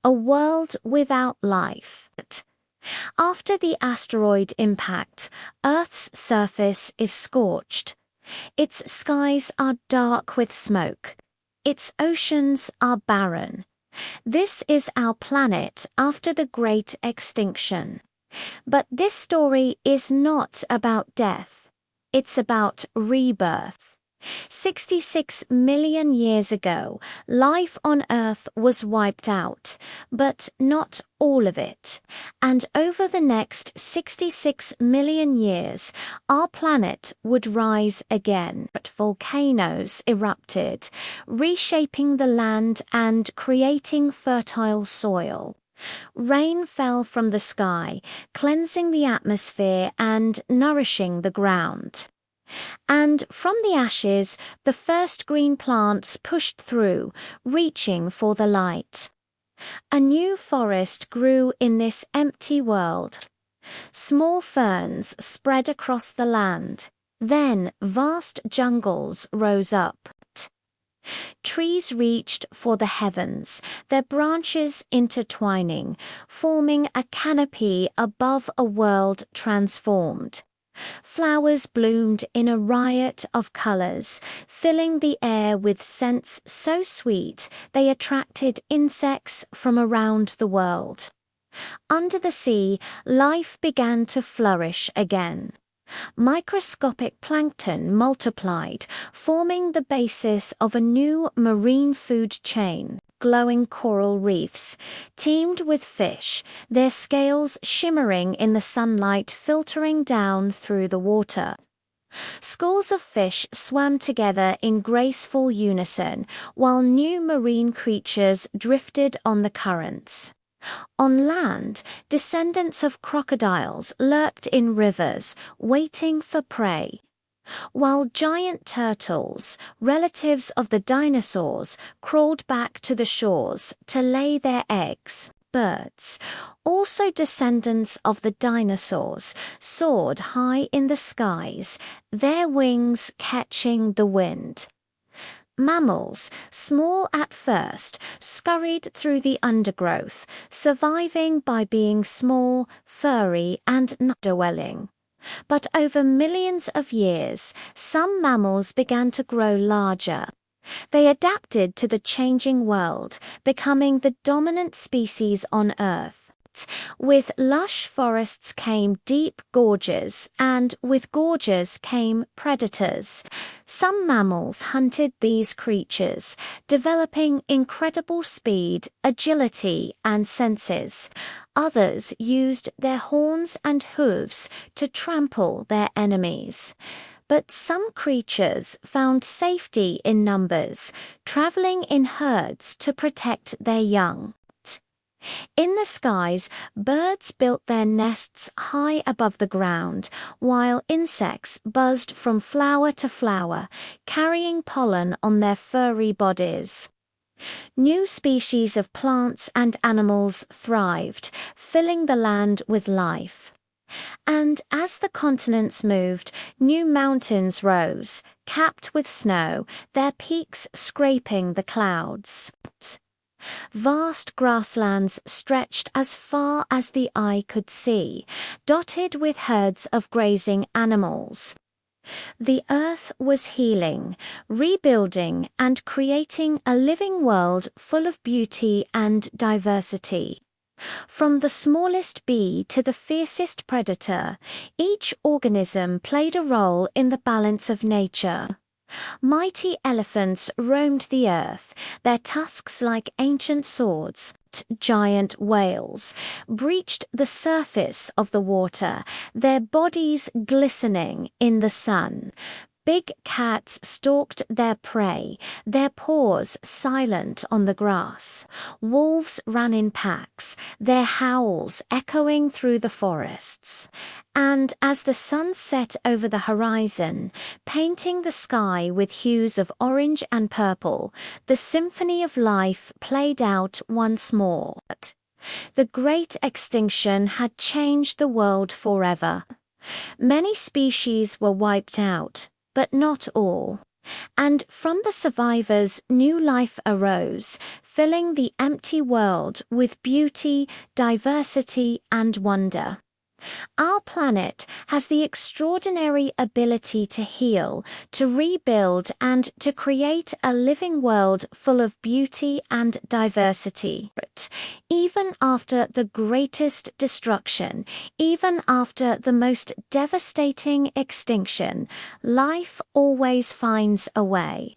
A world without life. After the asteroid impact, Earth's surface is scorched. Its skies are dark with smoke. Its oceans are barren. This is our planet after the Great Extinction. But this story is not about death. It's about rebirth. 66 million years ago, life on Earth was wiped out, but not all of it. And over the next 66 million years, our planet would rise again. Volcanoes erupted, reshaping the land and creating fertile soil. Rain fell from the sky, cleansing the atmosphere and nourishing the ground. And from the ashes, the first green plants pushed through, reaching for the light. A new forest grew in this empty world. Small ferns spread across the land. Then vast jungles rose up. Trees reached for the heavens, their branches intertwining, forming a canopy above a world transformed. Flowers bloomed in a riot of colors, filling the air with scents so sweet they attracted insects from around the world. Under the sea, life began to flourish again. Microscopic plankton multiplied, forming the basis of a new marine food chain. Glowing coral reefs teemed with fish, their scales shimmering in the sunlight filtering down through the water. Schools of fish swam together in graceful unison, while new marine creatures drifted on the currents. On land, descendants of crocodiles lurked in rivers, waiting for prey. While giant turtles, relatives of the dinosaurs, crawled back to the shores to lay their eggs. Birds, also descendants of the dinosaurs, soared high in the skies, their wings catching the wind. Mammals, small at first, scurried through the undergrowth, surviving by being small, furry, and nut-dwelling. But over millions of years, some mammals began to grow larger. They adapted to the changing world, becoming the dominant species on Earth. With lush forests came deep gorges, and with gorges came predators. Some mammals hunted these creatures, developing incredible speed, agility, and senses. Others used their horns and hooves to trample their enemies. But some creatures found safety in numbers, traveling in herds to protect their young. In the skies, birds built their nests high above the ground, while insects buzzed from flower to flower, carrying pollen on their furry bodies. New species of plants and animals thrived, filling the land with life. And as the continents moved, new mountains rose, capped with snow, their peaks scraping the clouds. Vast grasslands stretched as far as the eye could see, dotted with herds of grazing animals. The earth was healing, rebuilding, and creating a living world full of beauty and diversity. From the smallest bee to the fiercest predator, each organism played a role in the balance of nature. Mighty elephants roamed the earth, their tusks like ancient swords. Giant whales breached the surface of the water, their bodies glistening in the sun. Big cats stalked their prey, their paws silent on the grass. Wolves ran in packs, their howls echoing through the forests. And as the sun set over the horizon, painting the sky with hues of orange and purple, the symphony of life played out once more. The Great Extinction had changed the world forever. Many species were wiped out, but not all. And from the survivors, new life arose, filling the empty world with beauty, diversity, and wonder. Our planet has the extraordinary ability to heal, to rebuild, and to create a living world full of beauty and diversity. Even after the greatest destruction, even after the most devastating extinction, life always finds a way.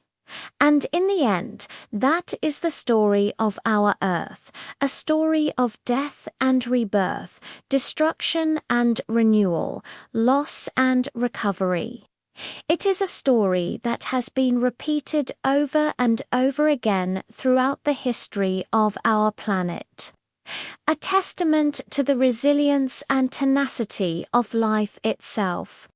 And in the end, that is the story of our Earth, a story of death and rebirth, destruction and renewal, loss and recovery. It is a story that has been repeated over and over again throughout the history of our planet. A testament to the resilience and tenacity of life itself.